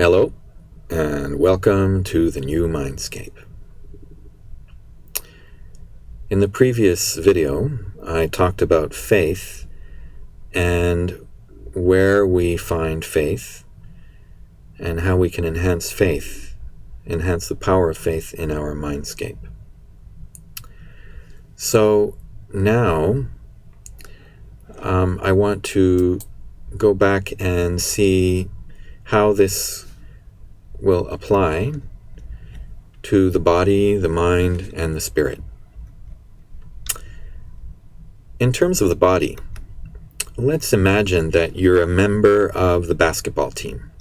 Hello, and welcome to the new Mindscape. In the previous video, I talked about faith and where we find faith and how we can enhance the power of faith in our Mindscape. So now I want to go back and see how this will apply to the body, the mind, and the spirit. In terms of the body, let's imagine that you're a member of the basketball team.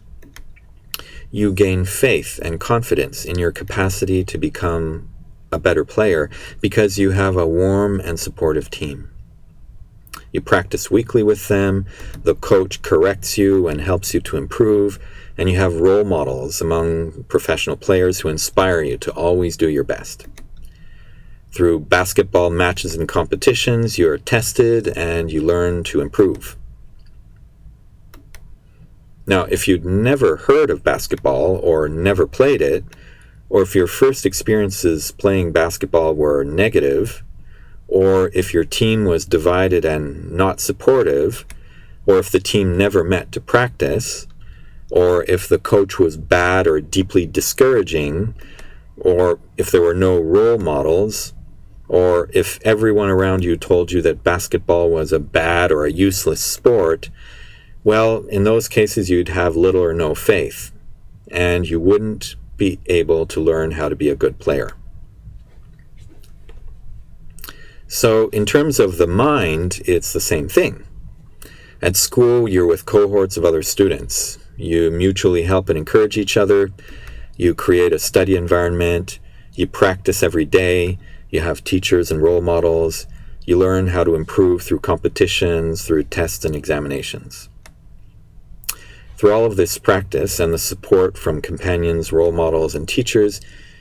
You gain faith and confidence in your capacity to become a better player because you have a warm and supportive team. You practice weekly with them, the coach corrects you and helps you to improve, and you have role models among professional players who inspire you to always do your best. Through basketball matches and competitions, you are tested and you learn to improve. Now, if you'd never heard of basketball or never played it, or if your first experiences playing basketball were negative, or if your team was divided and not supportive, or if the team never met to practice, or if the coach was bad or deeply discouraging, or if there were no role models, or if everyone around you told you that basketball was a bad or a useless sport, well, in those cases you'd have little or no faith, and you wouldn't be able to learn how to be a good player. So in terms of the mind, it's the same thing. At school, you're with cohorts of other students. You mutually help and encourage each other. You create a study environment. You practice every day. You have teachers and role models. You learn how to improve through competitions, through tests and examinations. Through all of this practice and the support from companions, role models, and teachers,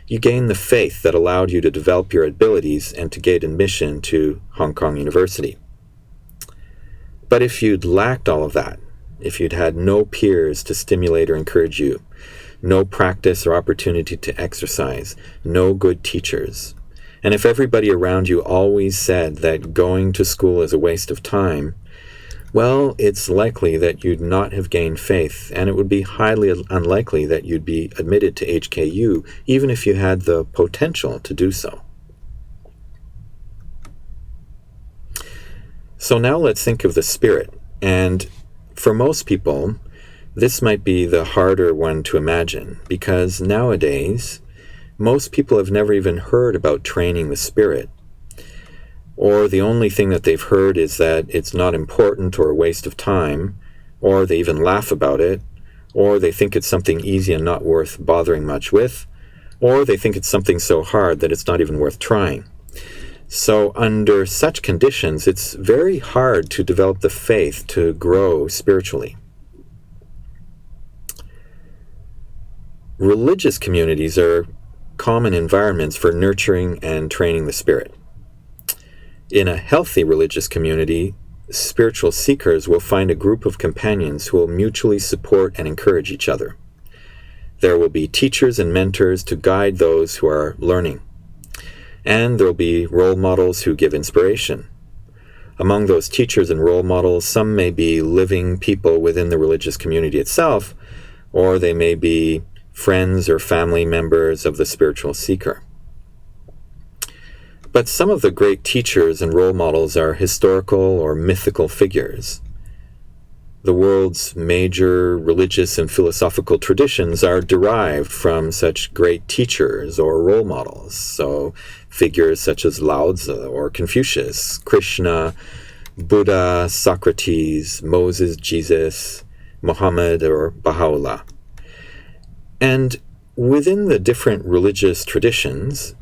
you gain the faith that allowed you to develop your abilities and to gain admission to Hong Kong University. But if you'd lacked all of that, if you'd had no peers to stimulate or encourage you, no practice or opportunity to exercise, no good teachers, and if everybody around you always said that going to school is a waste of time, well, it's likely that you'd not have gained faith, and it would be highly unlikely that you'd be admitted to HKU, even if you had the potential to do so. So now let's think of the spirit, and for most people, this might be the harder one to imagine, because nowadays, most people have never even heard about training the spirit. Or the only thing that they've heard is that it's not important or a waste of time, or they even laugh about it, or they think it's something easy and not worth bothering much with, or they think it's something so hard that it's not even worth trying. So under such conditions, it's very hard to develop the faith to grow spiritually. Religious communities are common environments for nurturing and training the spirit. In a healthy religious community, spiritual seekers will find a group of companions who will mutually support and encourage each other. There will be teachers and mentors to guide those who are learning. And there will be role models who give inspiration. Among those teachers and role models, some may be living people within the religious community itself, or they may be friends or family members of the spiritual seeker. But some of the great teachers and role models are historical or mythical figures. The world's major religious and philosophical traditions are derived from such great teachers or role models. So figures such as Lao Tzu or Confucius, Krishna, Buddha, Socrates, Moses, Jesus, Muhammad, or Baha'u'llah. And within the different religious traditions,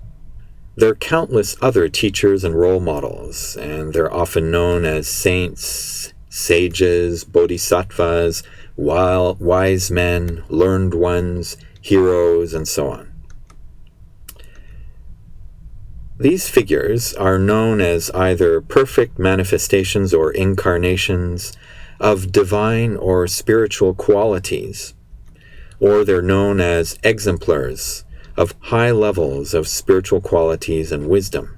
there are countless other teachers and role models, and they're often known as saints, sages, bodhisattvas, wise men, learned ones, heroes, and so on. These figures are known as either perfect manifestations or incarnations of divine or spiritual qualities, or they're known as exemplars of high levels of spiritual qualities and wisdom.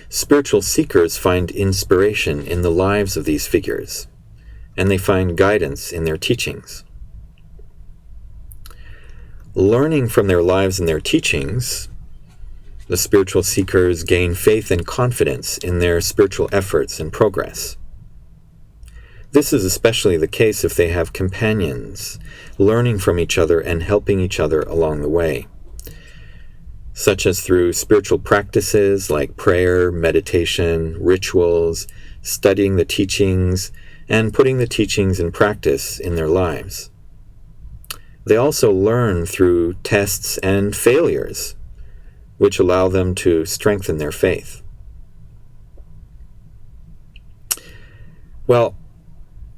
Spiritual seekers find inspiration in the lives of these figures, and they find guidance in their teachings. Learning from their lives and their teachings, the spiritual seekers gain faith and confidence in their spiritual efforts and progress. This is especially the case if they have companions, learning from each other and helping each other along the way, such as through spiritual practices like prayer, meditation, rituals, studying the teachings, and putting the teachings in practice in their lives. They also learn through tests and failures, which allow them to strengthen their faith. Well,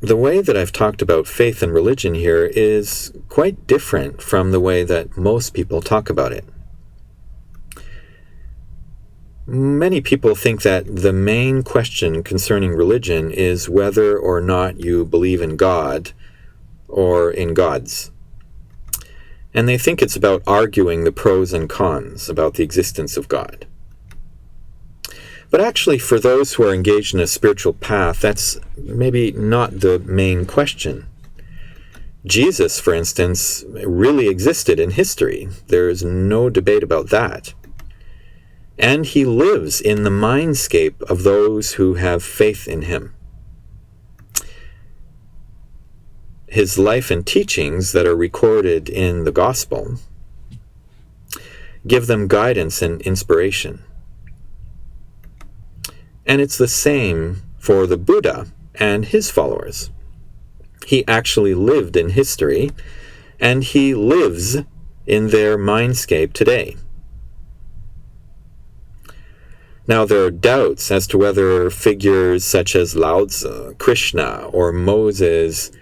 the way that I've talked about faith and religion here is quite different from the way that most people talk about it. Many people think that the main question concerning religion is whether or not you believe in God or in gods. And they think it's about arguing the pros and cons about the existence of God. But actually, for those who are engaged in a spiritual path, that's maybe not the main question. Jesus, for instance, really existed in history. There's no debate about that. And he lives in the mindscape of those who have faith in him. His life and teachings that are recorded in the gospel give them guidance and inspiration. And it's the same for the Buddha and his followers. He actually lived in history, and he lives in their mindscape today. Now, there are doubts as to whether figures such as Lao Tzu, Krishna, or Moses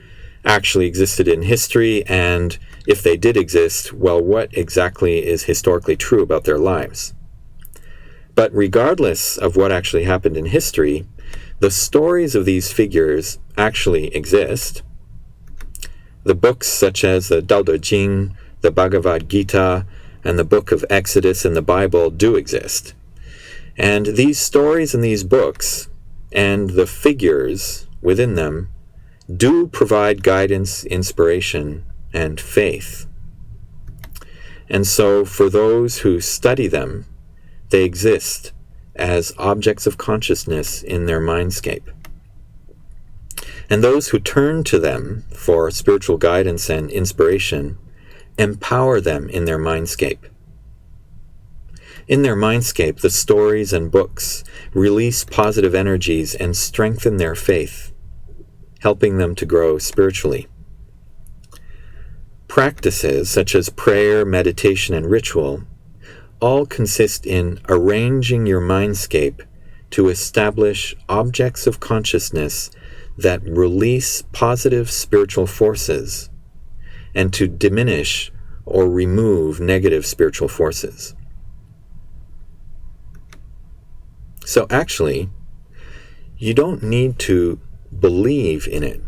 actually existed in history, and if they did exist, well, what exactly is historically true about their lives? But regardless of what actually happened in history, the stories of these figures actually exist. The books such as the Tao Te Ching, the Bhagavad Gita, and the Book of Exodus in the Bible do exist. And these stories in these books and the figures within them do provide guidance, inspiration, and faith. And so for those who study them, they exist as objects of consciousness in their mindscape. And those who turn to them for spiritual guidance and inspiration empower them in their mindscape. In their mindscape, the stories and books release positive energies and strengthen their faith, helping them to grow spiritually. Practices such as prayer, meditation, and ritual all consist in arranging your mindscape to establish objects of consciousness that release positive spiritual forces and to diminish or remove negative spiritual forces. So actually, you don't need to believe in it.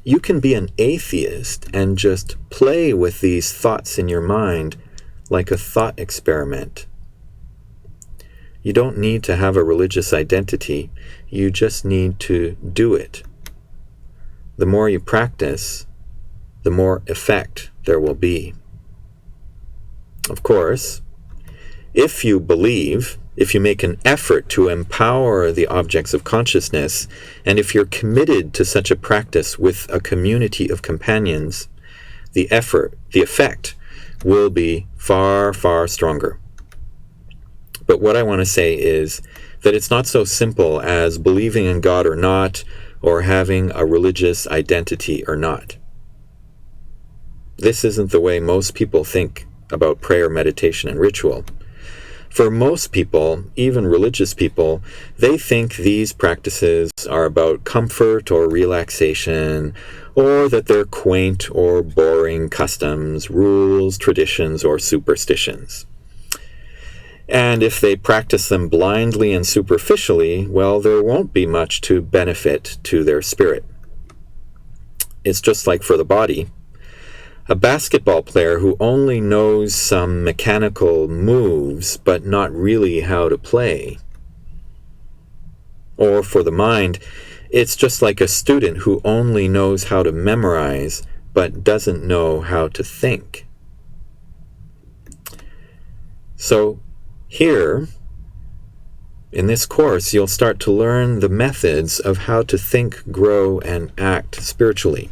You can be an atheist and just play with these thoughts in your mind like a thought experiment. You don't need to have a religious identity. You just need to do it. The more you practice, the more effect there will be. Of course, if you believe, if you make an effort to empower the objects of consciousness, and if you're committed to such a practice with a community of companions, the effect will be far, far stronger. But what I want to say is that it's not so simple as believing in God or not, or having a religious identity or not. This isn't the way most people think about prayer, meditation, and ritual. For most people, even religious people, they think these practices are about comfort or relaxation, or that they're quaint or boring customs, rules, traditions, or superstitions. And if they practice them blindly and superficially, well, there won't be much to benefit to their spirit. it's just like for the body. A basketball player who only knows some mechanical moves but not really how to play. Or for the mind, it's just like a student who only knows how to memorize but doesn't know how to think. So here, in this course, you'll start to learn the methods of how to think, grow, and act spiritually.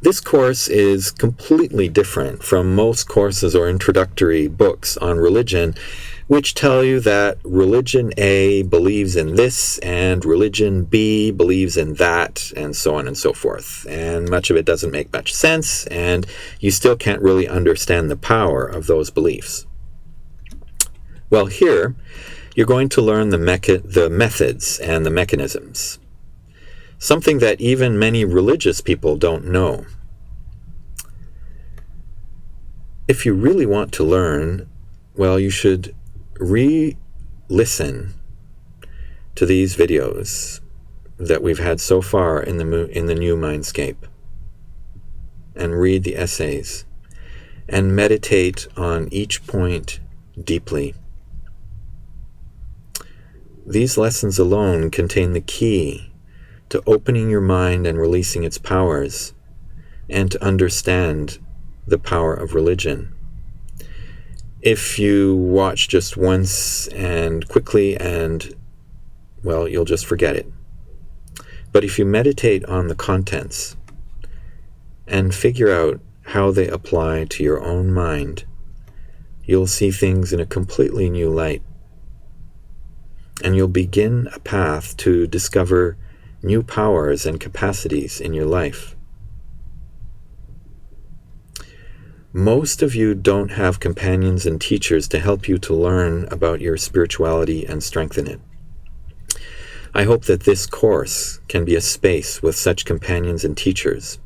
This course is completely different from most courses or introductory books on religion, which tell you that religion A believes in this and religion B believes in that, and so on and so forth. And much of it doesn't make much sense, and you still can't really understand the power of those beliefs. Well, here, you're going to learn the methods and the mechanisms. Something that even many religious people don't know. If you really want to learn, well, you should re-listen to these videos that we've had so far in the new Mindscape, and read the essays, and meditate on each point deeply. These lessons alone contain the key to opening your mind and releasing its powers, and to understand the power of religion. If you watch just once and quickly and, well, you'll just forget it. But if you meditate on the contents and figure out how they apply to your own mind, you'll see things in a completely new light. And you'll begin a path to discover new powers and capacities in your life. Most of you don't have companions and teachers to help you to learn about your spirituality and strengthen it. I hope that this course can be a space with such companions and teachers,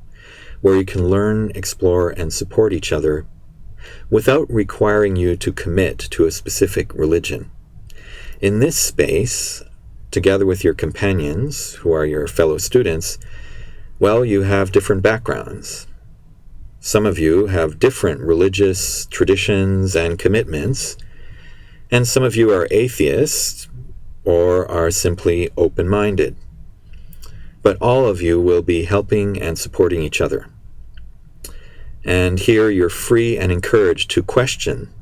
where you can learn, explore, and support each other without requiring you to commit to a specific religion. In this space, together with your companions, who are your fellow students, well, you have different backgrounds. Some of you have different religious traditions and commitments, and some of you are atheists or are simply open-minded. But all of you will be helping and supporting each other. And here you're free and encouraged to question,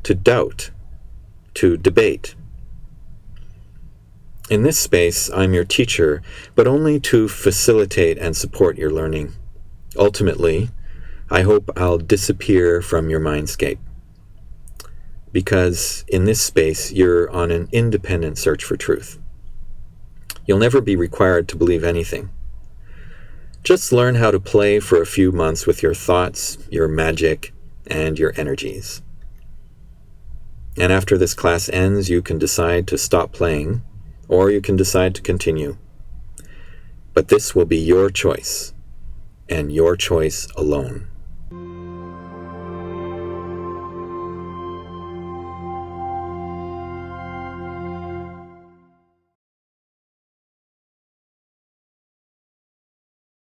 to doubt, to debate. In this space, I'm your teacher, but only to facilitate and support your learning. Ultimately, I hope I'll disappear from your mindscape, because in this space, you're on an independent search for truth. You'll never be required to believe anything. Just learn how to play for a few months with your thoughts, your magic, and your energies. And after this class ends, you can decide to stop playing, or you can decide to continue. But this will be your choice, and your choice alone.